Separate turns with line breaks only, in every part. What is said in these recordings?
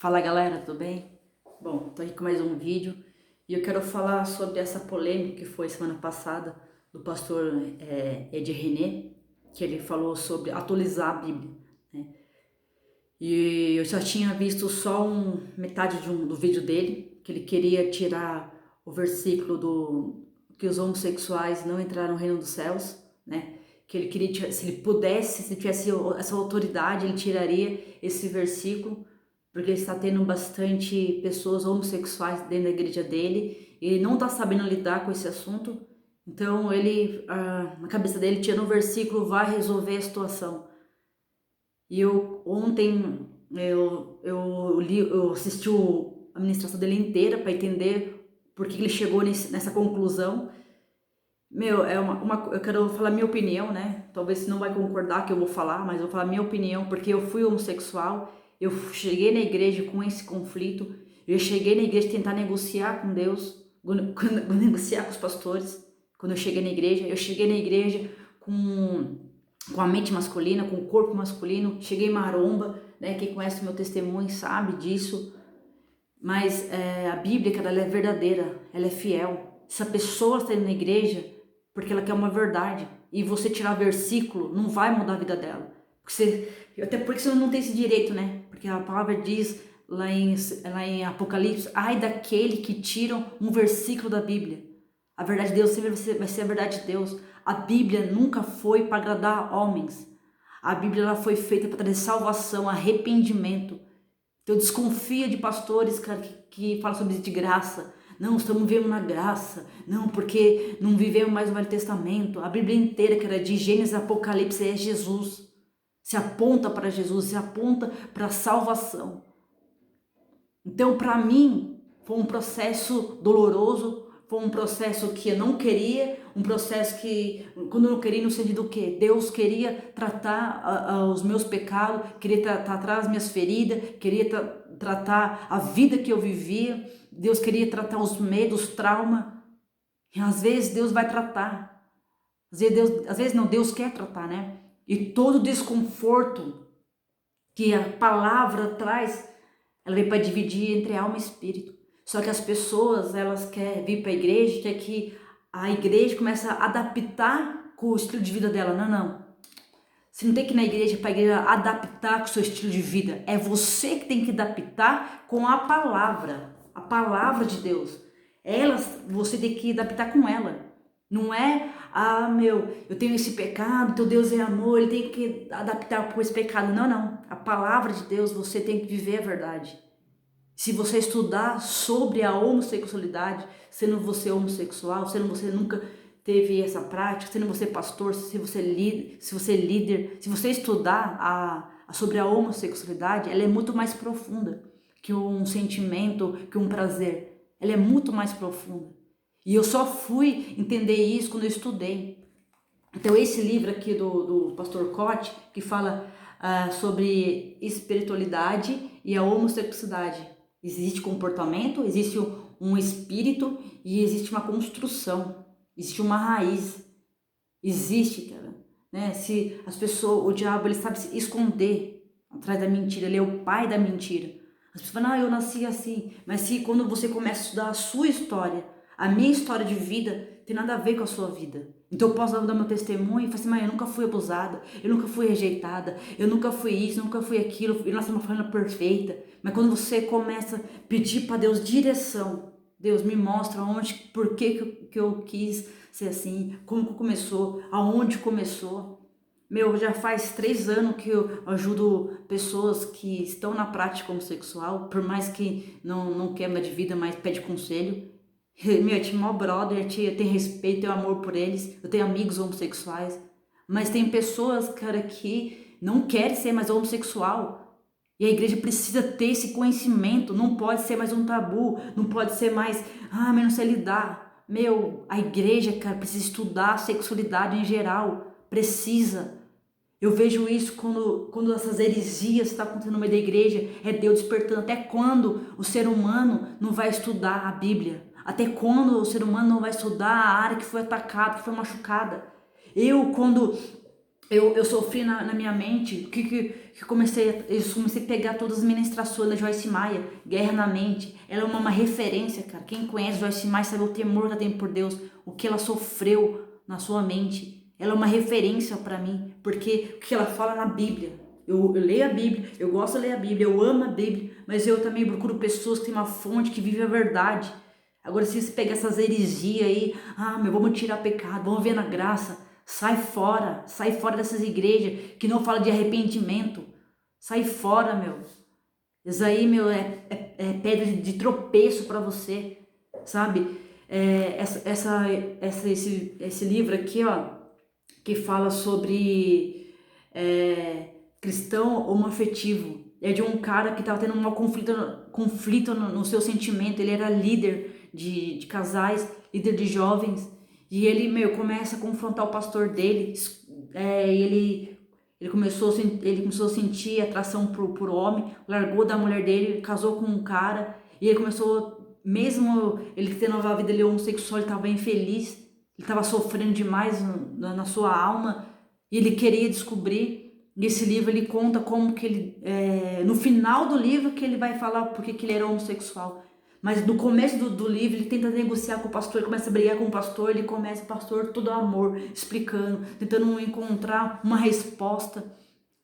Fala galera, tudo bem? Bom, tô aqui com mais um vídeo e eu quero falar sobre essa polêmica que foi semana passada do pastor Ed René, que ele falou sobre atualizar a Bíblia, né? E eu já tinha visto só metade do vídeo dele, que ele queria tirar o versículo do que os homossexuais não entraram no reino dos céus, né? Que ele queria, se ele pudesse, se tivesse essa autoridade, ele tiraria esse versículo, porque ele está tendo bastante pessoas homossexuais dentro da igreja dele, e ele não está sabendo lidar com esse assunto, então ele, na cabeça dele, tirando o versículo, vai resolver a situação. E ontem eu assisti a ministração dele inteira para entender por que ele chegou nessa conclusão. Eu quero falar minha opinião, né? Talvez você não vai concordar que eu vou falar, mas eu vou falar minha opinião, porque eu fui homossexual, eu cheguei na igreja com esse conflito, eu cheguei na igreja tentar negociar com Deus, negociar com os pastores. Quando eu cheguei na igreja com a mente masculina, com o corpo masculino, cheguei maromba, né? Quem conhece o meu testemunho sabe disso. Mas a Bíblia, cara, ela é verdadeira, ela é fiel. Se a pessoa está indo na igreja porque ela quer uma verdade e você tirar versículo, não vai mudar a vida dela. Até porque você não tem esse direito, né? Porque a palavra diz lá em Apocalipse, ai daquele que tira um versículo da Bíblia. A verdade de Deus sempre vai ser a verdade de Deus. A Bíblia nunca foi para agradar homens. A Bíblia ela foi feita para trazer salvação, arrependimento. Então desconfia de pastores, cara, que falam sobre isso de graça. Não, estamos vivendo na graça. Não, porque não vivemos mais o Velho Testamento. A Bíblia inteira, que era de Gênesis a Apocalipse, é Jesus. Se aponta para Jesus, se aponta para a salvação. Então, para mim, foi um processo doloroso, foi um processo que eu não queria, um processo que, quando eu não queria, no sentido do quê? Deus queria tratar os meus pecados, queria tratar as minhas feridas, queria tratar a vida que eu vivia, Deus queria tratar os medos, os traumas, e às vezes Deus vai tratar, às vezes não, Deus quer tratar, né? E todo desconforto que a palavra traz, ela veio para dividir entre alma e espírito. Só que as pessoas, elas querem vir para a igreja, quer que a igreja comece a adaptar com o estilo de vida dela. Não, não. Você não tem que ir na igreja para a igreja adaptar com o seu estilo de vida. É você que tem que adaptar com a palavra de Deus. Você tem que adaptar com ela. Não é, eu tenho esse pecado, então Deus é amor, ele tem que adaptar com esse pecado. Não, não. A palavra de Deus, você tem que viver a verdade. Se você estudar sobre a homossexualidade, sendo você homossexual, sendo você nunca teve essa prática, sendo você pastor, se você é líder, se você estudar sobre a homossexualidade, ela é muito mais profunda que um sentimento, que um prazer. Ela é muito mais profunda. E eu só fui entender isso quando eu estudei. Então esse livro aqui do pastor Cote, que fala sobre espiritualidade e a homossexualidade. Existe comportamento, existe um espírito e existe uma construção, existe uma raiz. Existe, cara, né? Se as pessoas, o diabo, ele sabe se esconder atrás da mentira, ele é o pai da mentira. As pessoas falam, eu nasci assim, mas se quando você começa a estudar a sua história, a minha história de vida, tem nada a ver com a sua vida. Então eu posso dar meu testemunho e falar assim, mas eu nunca fui abusada, eu nunca fui rejeitada, eu nunca fui isso, nunca fui aquilo, eu nasci uma família perfeita. Mas quando você começa a pedir para Deus direção, Deus me mostra onde, por que eu quis ser assim, como que começou, aonde começou. Já faz 3 anos que eu ajudo pessoas que estão na prática homossexual, por mais que não queima de vida, mas pede conselho. Eu tinha maior brother, eu tenho respeito, tenho amor por eles, eu tenho amigos homossexuais, mas tem pessoas, cara, que não querem ser mais homossexual, e a igreja precisa ter esse conhecimento, não pode ser mais um tabu, não pode ser mais, mas não sei lidar. A igreja, cara, precisa estudar a sexualidade em geral, precisa. Eu vejo isso quando essas heresias estão acontecendo no meio da igreja, é Deus despertando. Até quando o ser humano não vai estudar a Bíblia? Até quando o ser humano não vai estudar a área que foi atacada, que foi machucada? Quando eu sofri na minha mente, que eu comecei a pegar todas as ministrações da Joyce Meyer, Guerra na Mente. Ela é uma referência, cara. Quem conhece Joyce Meyer sabe o temor que ela tem por Deus, o que ela sofreu na sua mente. Ela é uma referência para mim, porque o que ela fala na Bíblia. Eu leio a Bíblia, eu gosto de ler a Bíblia, eu amo a Bíblia, mas eu também procuro pessoas que têm uma fonte, que vivem a verdade. Agora, se você pegar essas heresias aí, vamos tirar pecado, vamos ver na graça, sai fora dessas igrejas que não falam de arrependimento, sai fora, meu. Isso aí, meu, é pedra de tropeço para você, sabe? Esse livro aqui, ó, que fala sobre cristão homoafetivo. É de um cara que estava tendo um conflito no seu sentimento. Ele era líder de casais, líder de jovens. E ele, começa a confrontar o pastor dele. Ele começou a sentir atração por homem, largou da mulher dele, casou com um cara. E ele começou, mesmo ele tendo uma vida homossexual, ele estava infeliz. Ele estava sofrendo demais na sua alma. E ele queria descobrir. Nesse livro ele conta como que ele, no final do livro que ele vai falar porque que ele era homossexual. Mas no começo do livro ele tenta negociar com o pastor, ele começa a brigar com o pastor, o pastor todo amor, explicando, tentando encontrar uma resposta,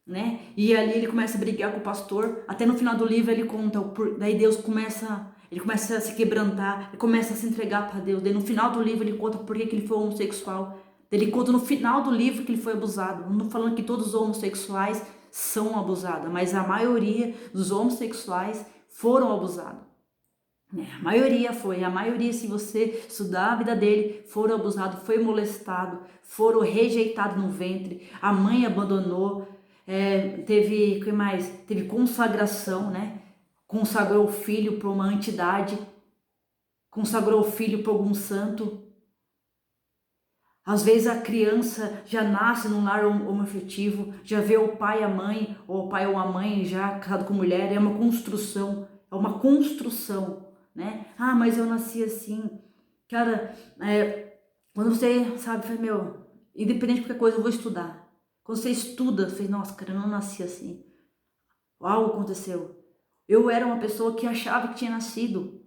né? E ali ele começa a brigar com o pastor, até no final do livro ele conta, daí Deus começa a se quebrantar, ele começa a se entregar para Deus, daí no final do livro ele conta por que ele foi homossexual. Ele conta no final do livro que ele foi abusado. Não estou falando que todos os homossexuais são abusados, mas a maioria dos homossexuais foram abusados. A maioria, se você estudar a vida dele, foram abusados, foi molestado, foram rejeitados no ventre, a mãe abandonou, teve consagração, né? Consagrou o filho para uma entidade, consagrou o filho para algum santo. Às vezes a criança já nasce num lar homoafetivo, já vê o pai e a mãe, ou o pai ou a mãe já casado com mulher, é uma construção, né? Mas eu nasci assim. Cara, quando você sabe, independente de qualquer coisa, eu vou estudar. Quando você estuda, você fala, nossa, cara, eu não nasci assim. Algo aconteceu. Eu era uma pessoa que achava que tinha nascido.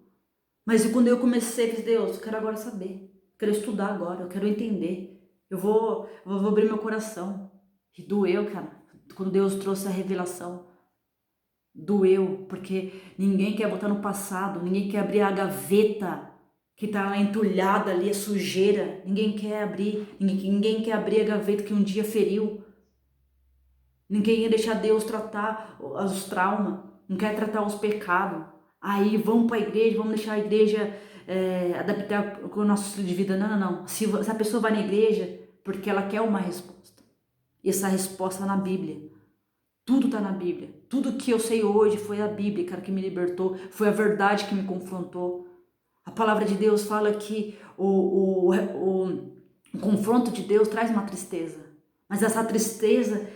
Mas quando eu comecei, eu fiz, Deus, eu quero agora saber. Eu quero estudar agora, eu quero entender. Eu vou abrir meu coração. E doeu, cara, quando Deus trouxe a revelação. Doeu, porque ninguém quer botar no passado, ninguém quer abrir a gaveta que tá lá entulhada ali, a sujeira. Ninguém quer abrir a gaveta que um dia feriu. Ninguém quer deixar Deus tratar os traumas, não quer tratar os pecados. Aí vamos para a igreja, vamos deixar a igreja adaptar com o nosso estilo de vida. Não. Se a pessoa vai na igreja porque ela quer uma resposta. E essa resposta está na Bíblia. Tudo está na Bíblia. Tudo que eu sei hoje foi a Bíblia, cara, que me libertou. Foi a verdade que me confrontou. A palavra de Deus fala que o confronto de Deus traz uma tristeza. Mas essa tristeza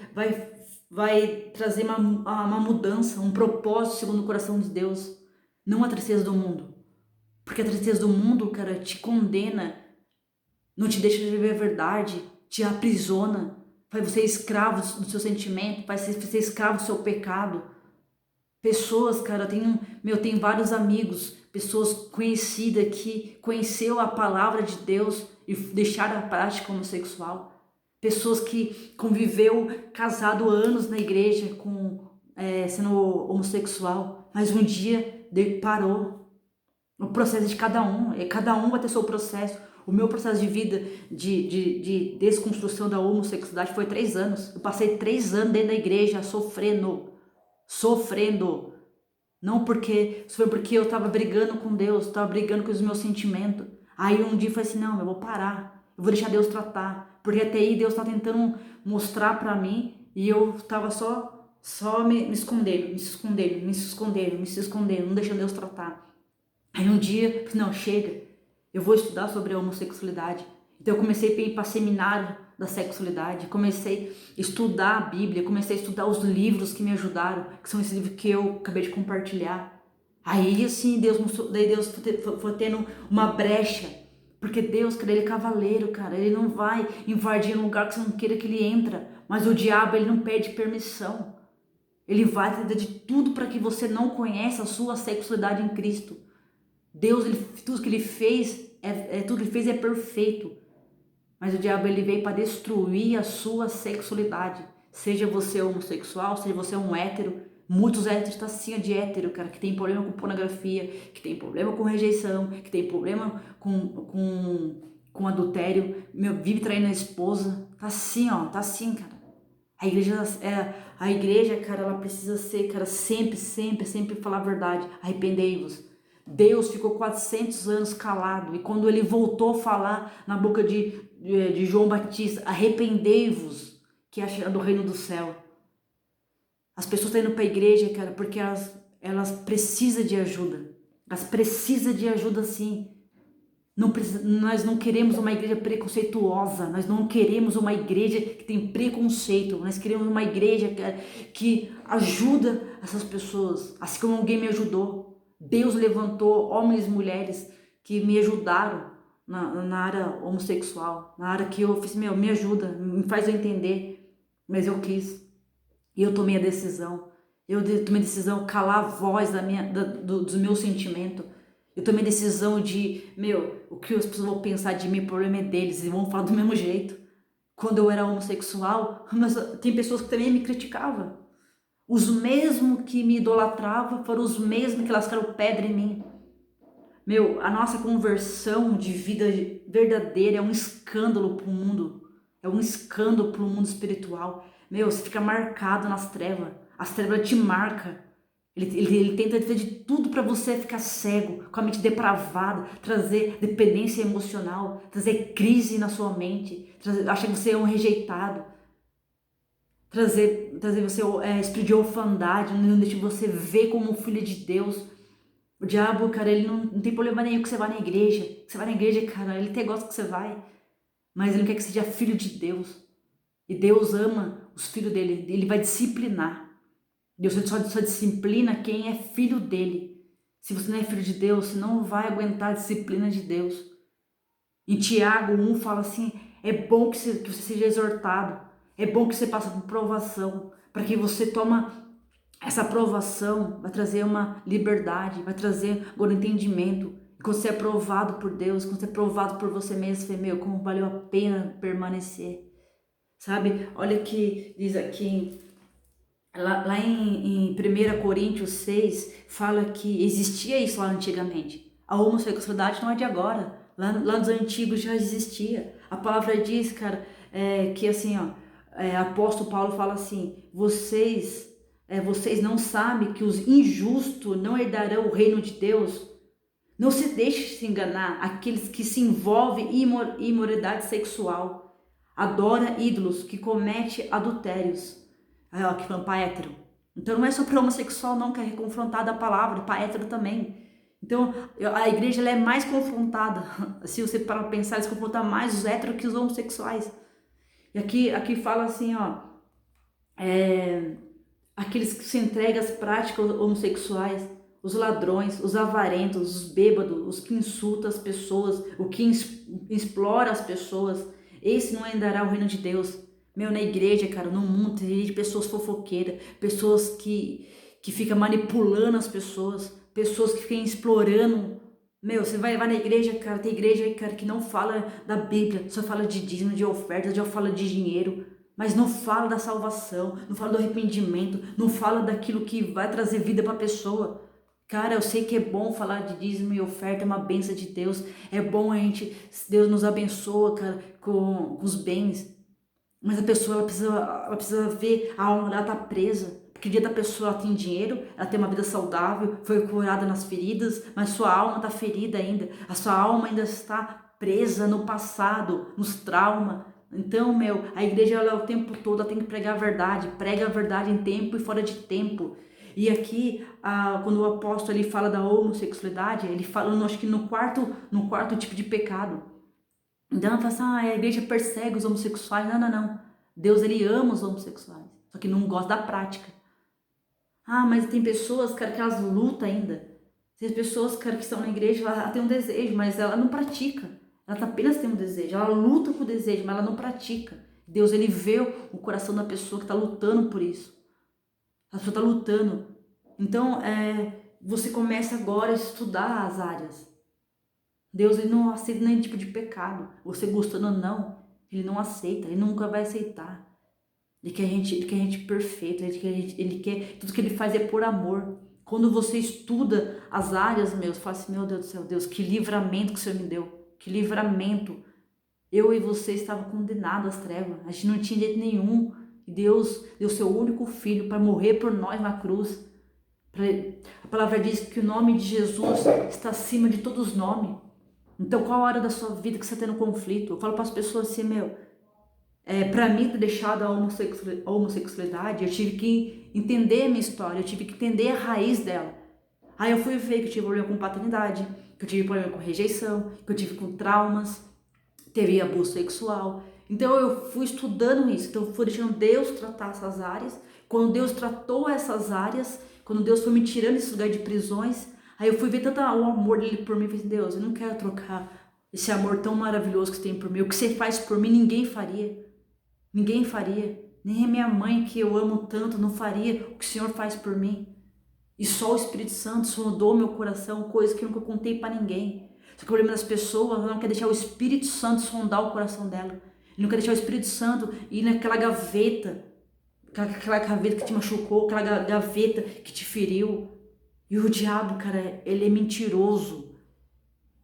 vai trazer uma mudança, um propósito segundo o coração de Deus. Não a tristeza do mundo. Porque a tristeza do mundo, cara, te condena, não te deixa viver a verdade, te aprisiona, faz você escravo do seu sentimento, faz você escravo do seu pecado. Pessoas, cara, tenho vários amigos, pessoas conhecidas que conheceu a palavra de Deus e deixaram a prática homossexual. Pessoas que conviveu casado anos na igreja sendo homossexual, mas um dia parou. O processo de cada um vai ter seu processo. O meu processo de vida, de desconstrução da homossexualidade foi 3 anos. Eu passei 3 anos dentro da igreja sofrendo. Não porque eu estava brigando com Deus, estava brigando com os meus sentimentos. Aí um dia eu falei assim, não, eu vou parar. Eu vou deixar Deus tratar. Porque até aí Deus está tentando mostrar para mim e eu estava só me escondendo, não deixando Deus tratar. Aí um dia, eu falei, não, chega, eu vou estudar sobre a homossexualidade. Então eu comecei a ir para seminário da sexualidade, comecei a estudar a Bíblia, comecei a estudar os livros que me ajudaram, que são esses livros que eu acabei de compartilhar. Aí assim, Deus foi tendo uma brecha, porque Deus, cara, ele é cavaleiro, cara, ele não vai invadir um lugar que você não queira que ele entra, mas o diabo, ele não pede permissão. Ele vai fazer de tudo para que você não conheça a sua sexualidade em Cristo. Deus, tudo que ele fez, tudo que ele fez é perfeito. Mas o diabo, ele veio para destruir a sua sexualidade. Seja você homossexual, seja você um hétero. Muitos héteros estão assim de hétero, cara, que tem problema com pornografia, que tem problema com rejeição, que tem problema com adultério, vive traindo a esposa. Tá assim, ó, tá assim, cara. A igreja, cara, ela precisa ser, cara, sempre falar a verdade. Arrependei-vos. Deus ficou 400 anos calado, e quando ele voltou a falar na boca de João Batista, arrependei-vos, que é do reino do céu. As pessoas estão indo para a igreja, cara, porque elas precisam de ajuda. Elas precisam de ajuda, sim. Nós não queremos uma igreja preconceituosa, nós não queremos uma igreja que tem preconceito, nós queremos uma igreja, cara, que ajuda essas pessoas, assim como alguém me ajudou. Deus levantou homens e mulheres que me ajudaram na área homossexual, na área que eu fiz, me ajuda, me faz eu entender, mas eu quis, e eu tomei a decisão, calar a voz dos meus sentimentos. Eu tomei a decisão de, o que as pessoas vão pensar de mim, o problema é deles, e vão falar do mesmo jeito. Quando eu era homossexual, mas tem pessoas que também me criticavam. Os mesmos que me idolatravam foram os mesmos que lascaram pedra em mim. A nossa conversão de vida verdadeira é um escândalo para o mundo. É um escândalo para o mundo espiritual. Você fica marcado nas trevas. As trevas te marcam. Ele tenta fazer de tudo para você ficar cego, com a mente depravada, trazer dependência emocional, trazer crise na sua mente, achar que você é um rejeitado, trazer você espírito de orfandade, não deixa você ver como filho de Deus. O diabo, cara, ele não tem problema nenhum que você vá na igreja. Que você vai na igreja, cara, ele até gosta que você vai, mas ele não quer que você seja filho de Deus. E Deus ama os filhos dele, ele vai disciplinar. Deus só disciplina quem é filho dele. Se você não é filho de Deus, você não vai aguentar a disciplina de Deus. Em Tiago 1 fala assim, é bom que você seja exortado, é bom que você passe por provação, para que você toma essa provação, vai trazer uma liberdade, vai trazer agora entendimento. E quando você é provado por Deus, quando você é provado por você mesmo, você vê, como valeu a pena permanecer. Sabe, olha que diz aqui, lá em 1 Coríntios 6, fala que existia isso lá antigamente. A homossexualidade não é de agora. Lá nos antigos já existia. A palavra diz, cara, que assim, apóstolo Paulo fala assim, vocês não sabem que os injustos não herdarão o reino de Deus? Não se deixe se enganar aqueles que se envolvem em imoralidade sexual, adora ídolos, que comete adultérios. Que falando para hétero. Então não é só para homossexual não que é confrontada a palavra, para hétero também. Então a igreja ela é mais confrontada. Se você para pensar, eles confrontam mais os héteros que os homossexuais. E aqui fala assim, aqueles que se entregam às práticas homossexuais, os ladrões, os avarentos, os bêbados, os que insultam as pessoas, o que explora as pessoas, esse não entrará o reino de Deus. Na igreja, cara, no mundo, tem de pessoas fofoqueiras, pessoas que ficam manipulando as pessoas, pessoas que ficam explorando. Você vai na igreja, cara, tem igreja, cara, que não fala da Bíblia, só fala de dízimo, de ofertas, só fala de dinheiro, mas não fala da salvação, não fala do arrependimento, não fala daquilo que vai trazer vida para a pessoa. Cara, eu sei que é bom falar de dízimo e oferta, é uma bênção de Deus, é bom Deus nos abençoa, cara, com os bens. Mas a pessoa ela precisa ver a alma dela tá presa. Porque dia da pessoa ela tem dinheiro, ela tem uma vida saudável, foi curada nas feridas, mas sua alma está ferida ainda. A sua alma ainda está presa no passado, nos traumas. Então, a igreja ela, o tempo todo ela tem que pregar a verdade. Prega a verdade em tempo e fora de tempo. E aqui, quando o apóstolo ele fala da homossexualidade, ele fala, acho que no quarto tipo de pecado. Então ela fala assim, a igreja persegue os homossexuais. Não. Deus, ele ama os homossexuais, só que não gosta da prática. Mas tem pessoas, cara, que elas lutam ainda. Tem pessoas, cara, que estão na igreja, ela tem um desejo, mas ela não pratica. Ela apenas tem um desejo, ela luta com o desejo, mas ela não pratica. Deus, ele vê o coração da pessoa que está lutando por isso. A pessoa está lutando. Então, você começa agora a estudar as áreas. Deus, ele não aceita nenhum tipo de pecado. Você gostando ou não, ele não aceita, ele nunca vai aceitar. Ele quer a gente perfeito, ele quer, tudo que ele faz é por amor. Quando você estuda as áreas, você fala assim, meu Deus do céu, Deus, que livramento que o Senhor me deu, que livramento. Eu e você estavam condenados às trevas, a gente não tinha jeito nenhum. E Deus deu seu único filho para morrer por nós na cruz. A palavra diz que o nome de Jesus está acima de todos os nomes. Então, qual a hora da sua vida que você está tendo conflito? Eu falo para as pessoas assim, para mim ter deixado a homossexualidade, eu tive que entender a minha história, eu tive que entender a raiz dela. Aí eu fui ver que eu tive problema com paternidade, que eu tive problema com rejeição, que eu tive com traumas, teve abuso sexual. Então eu fui estudando isso, então eu fui deixando Deus tratar essas áreas. Quando Deus tratou essas áreas, quando Deus foi me tirando desse lugar de prisões, aí eu fui ver tanto o amor dele por mim, eu falei, Deus, eu não quero trocar esse amor tão maravilhoso que você tem por mim. O que você faz por mim, ninguém faria. Ninguém faria. Nem a minha mãe, que eu amo tanto, não faria o que o Senhor faz por mim. E só o Espírito Santo sondou meu coração, coisa que eu nunca contei para ninguém. Só que o problema das pessoas, ela não quer deixar o Espírito Santo sondar o coração dela. Ele não quer deixar o Espírito Santo ir naquela gaveta, aquela gaveta que te machucou, aquela gaveta que te feriu. E o diabo, cara, ele é mentiroso.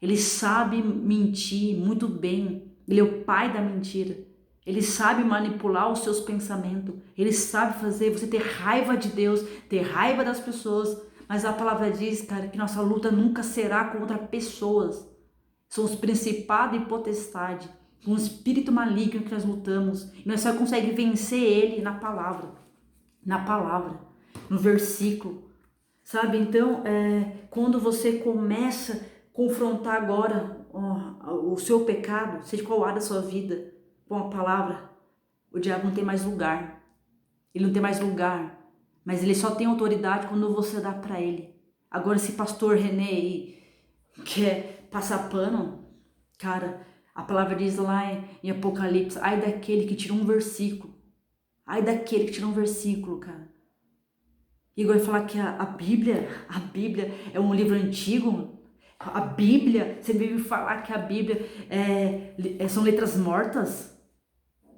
Ele sabe mentir muito bem. Ele é o pai da mentira. Ele sabe manipular os seus pensamentos. Ele sabe fazer você ter raiva de Deus, ter raiva das pessoas. Mas a palavra diz, cara, que nossa luta nunca será contra pessoas. São os principados e potestade, com o espírito maligno que nós lutamos. E nós só conseguimos vencer ele na palavra. Na palavra. No versículo. Sabe? Então, quando você começa a confrontar agora o seu pecado, seja qual área da sua vida, com a palavra, o diabo não tem mais lugar. Ele não tem mais lugar. Mas ele só tem autoridade quando você dá para ele. Agora, se pastor René aí quer passar pano, cara, a palavra diz lá em Apocalipse, ai daquele que tira um versículo. Ai daquele que tira um versículo, cara. E agora falar que a Bíblia é um livro antigo. A Bíblia, você veio falar que a Bíblia são letras mortas.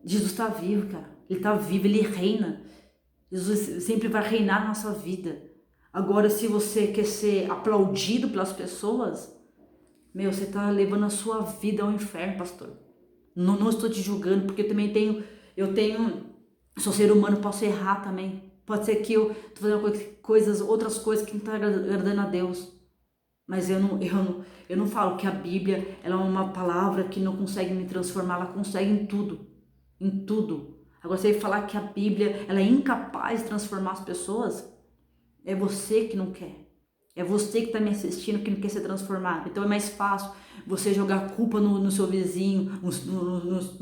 Jesus está vivo, cara. Ele está vivo, ele reina. Jesus sempre vai reinar na nossa vida. Agora, se você quer ser aplaudido pelas pessoas, você está levando a sua vida ao inferno, pastor. Não estou te julgando, porque eu sou ser humano, posso errar também. Pode ser que eu estou fazendo outras coisas que não estão agradando a Deus. Mas eu não falo que a Bíblia ela é uma palavra que não consegue me transformar, ela consegue em tudo. Em tudo. Agora, você falar que a Bíblia ela é incapaz de transformar as pessoas, é você que não quer. É você que está me assistindo que não quer ser transformado. Então é mais fácil você jogar a culpa no seu vizinho, no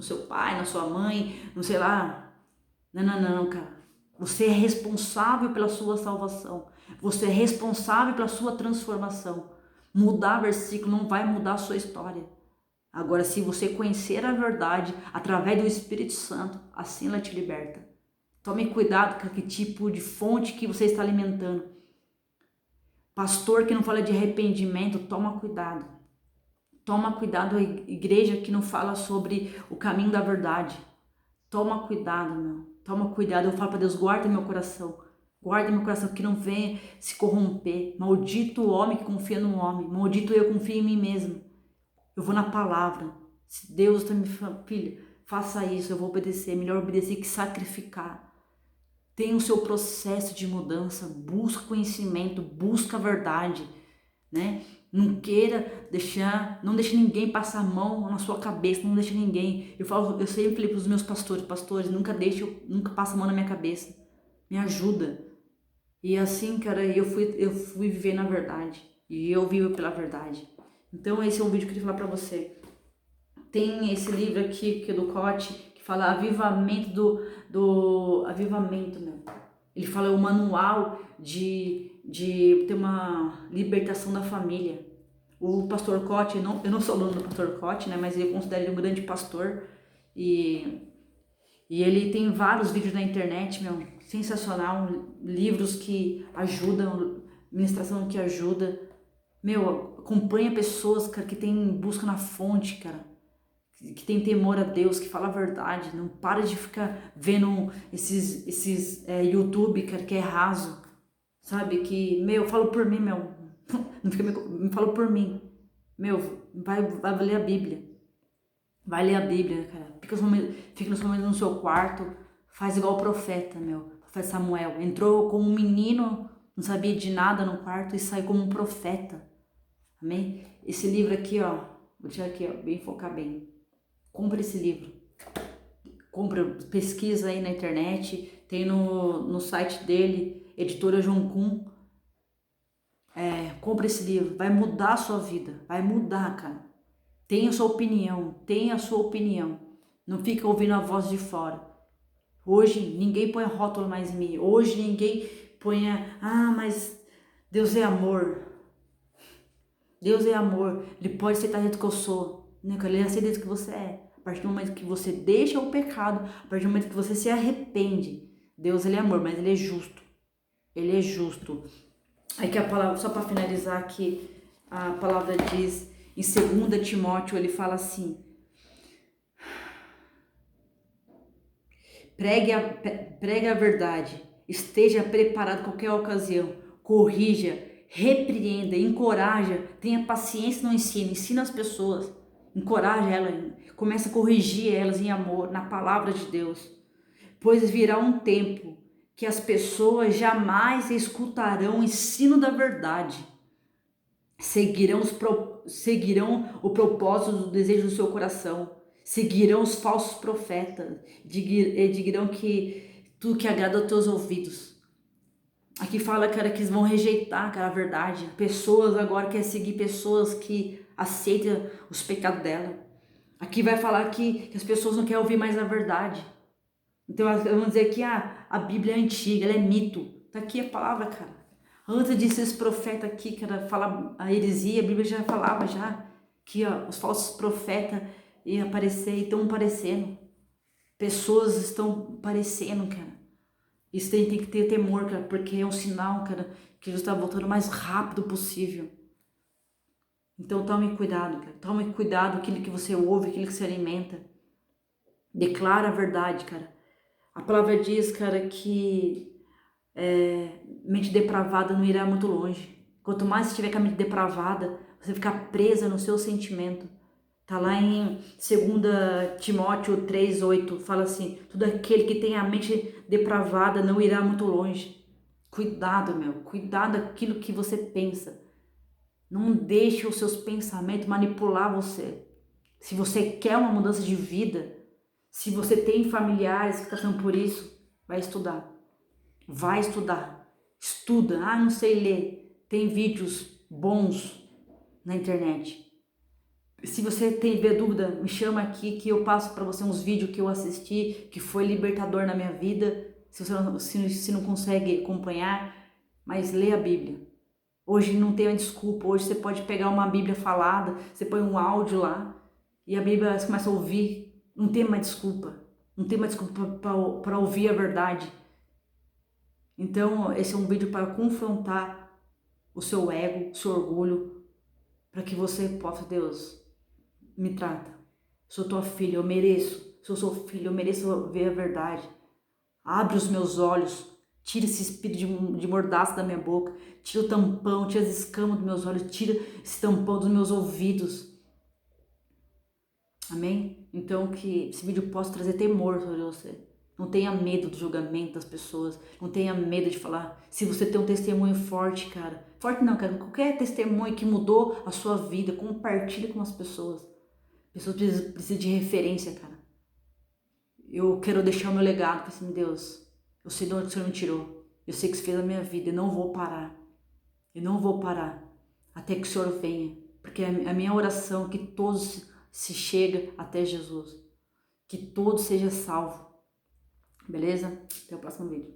seu pai, na sua mãe, não sei lá. Não, cara. Você é responsável pela sua salvação. Você é responsável pela sua transformação. Mudar versículo não vai mudar a sua história. Agora, se você conhecer a verdade através do Espírito Santo, assim ela te liberta. Tome cuidado com que tipo de fonte que você está alimentando. Pastor que não fala de arrependimento, toma cuidado. Toma cuidado, igreja que não fala sobre o caminho da verdade. Toma cuidado, Toma cuidado. Eu falo para Deus, guarda meu coração. Guarda meu coração, que não venha se corromper. Maldito o homem que confia no homem. Maldito eu confio em mim mesmo. Eu vou na palavra. Se Deus está me falando, filha, faça isso, eu vou obedecer. Melhor obedecer que sacrificar. Tenha o seu processo de mudança. Busca conhecimento, busca a verdade, né? Não queira não deixe ninguém passar a mão na sua cabeça, não deixe ninguém. Eu sempre falei para os meus pastores, nunca passa a mão na minha cabeça. Me ajuda. E assim, cara, eu fui viver na verdade. E eu vivo pela verdade. Então esse é um vídeo que eu queria falar para você. Tem esse livro aqui, que é do Cote, que fala avivamento do avivamento, Ele fala o manual de ter uma libertação da família. O pastor Cote, eu não sou aluno do pastor Cote, mas eu considero ele um grande pastor. E ele tem vários vídeos na internet, sensacional, livros que ajudam, ministração que ajuda. Meu, acompanha pessoas, cara, que tem busca na fonte, cara, que tem temor a Deus, que fala a verdade. Não para de ficar vendo esses YouTube, cara, que é raso, sabe? Que, meu, eu falo por mim, meu, não fica me falo por mim, meu, vai ler a Bíblia. Vai ler a Bíblia, cara. Fica nos momentos no seu quarto, faz igual o profeta, meu. O profeta Samuel. Entrou como um menino, não sabia de nada no quarto e saiu como um profeta. Amém? Esse livro aqui, ó. Vou tirar aqui, ó, bem focar bem. Compra esse livro. Compra, pesquisa aí na internet. Tem no site dele, Editora João Kuhn. Compra esse livro. Vai mudar a sua vida. Vai mudar, cara. Tenha sua opinião, tenha a sua opinião. Não fica ouvindo a voz de fora. Hoje ninguém põe rótulo mais em mim. Hoje ninguém põe, mas Deus é amor. Deus é amor. Ele pode aceitar do jeito que eu sou. Ele aceita do jeito que você é. A partir do momento que você deixa o pecado, a partir do momento que você se arrepende, Deus, ele é amor, mas ele é justo. Ele é justo. Aí que a palavra, só para finalizar aqui, a palavra diz... Em 2 Timóteo ele fala assim: pregue a verdade, esteja preparado em qualquer ocasião, corrija, repreenda, encoraja, tenha paciência no ensino, ensina as pessoas, encoraja elas, começa a corrigir elas em amor, na palavra de Deus, pois virá um tempo que as pessoas jamais escutarão o ensino da verdade, seguirão o propósito do desejo do seu coração, seguirão os falsos profetas, dirão que tudo que agrada aos teus ouvidos. Aqui fala, cara, que eles vão rejeitar, cara, a verdade. Pessoas agora querem seguir pessoas que aceitam os pecados dela. Aqui vai falar que as pessoas não querem ouvir mais a verdade. Então vamos dizer que a Bíblia é antiga, ela é mito. Tá aqui a palavra, cara. Antes disso, esse profeta aqui, que era falar a heresia, a Bíblia já falava já que os falsos profetas iam aparecer e estão aparecendo. Pessoas estão aparecendo, cara. Isso tem que ter temor, cara, porque é um sinal, cara, que Jesus está voltando o mais rápido possível. Então tome cuidado, cara. Tome cuidado com aquilo que você ouve, aquilo que você alimenta. Declara a verdade, cara. A palavra diz, cara, que mente depravada não irá muito longe. Quanto mais você estiver com a mente depravada, você ficar presa no seu sentimento. Tá lá em 2 Timóteo 3:8, fala assim: todo aquele que tem a mente depravada não irá muito longe. Cuidado, meu, cuidado daquilo que você pensa. Não deixe os seus pensamentos manipular você. Se você quer uma mudança de vida, se você tem familiares que estão passando por isso, vai estudar. Vai estudar. Estuda. Não sei ler. Tem vídeos bons na internet. Se você tiver dúvida, me chama aqui que eu passo para você uns vídeos que eu assisti, que foi libertador na minha vida. Se não consegue acompanhar, mas lê a Bíblia. Hoje não tem uma desculpa. Hoje você pode pegar uma Bíblia falada, você põe um áudio lá e a Bíblia você começa a ouvir. Não tem mais desculpa. Não tem mais desculpa para ouvir a verdade. Então, esse é um vídeo para confrontar o seu ego, o seu orgulho, para que você possa, Deus, me trata. Sou tua filha, eu mereço. Se eu sou filho, eu mereço ver a verdade. Abre os meus olhos, tira esse espírito de mordaça da minha boca, tira o tampão, tira as escamas dos meus olhos, tira esse tampão dos meus ouvidos. Amém? Então, que esse vídeo possa trazer temor sobre você. Não tenha medo do julgamento das pessoas. Não tenha medo de falar. Se você tem um testemunho forte, cara. Forte não, cara. Qualquer testemunho que mudou a sua vida, compartilhe com as pessoas. Pessoas precisam de referência, cara. Eu quero deixar o meu legado para assim, Deus. Eu sei de onde o Senhor me tirou. Eu sei que você fez a minha vida. Eu não vou parar. Eu não vou parar até que o Senhor venha. Porque a minha oração é que todos se cheguem até Jesus. Que todos sejam salvos. Beleza? Até o próximo vídeo.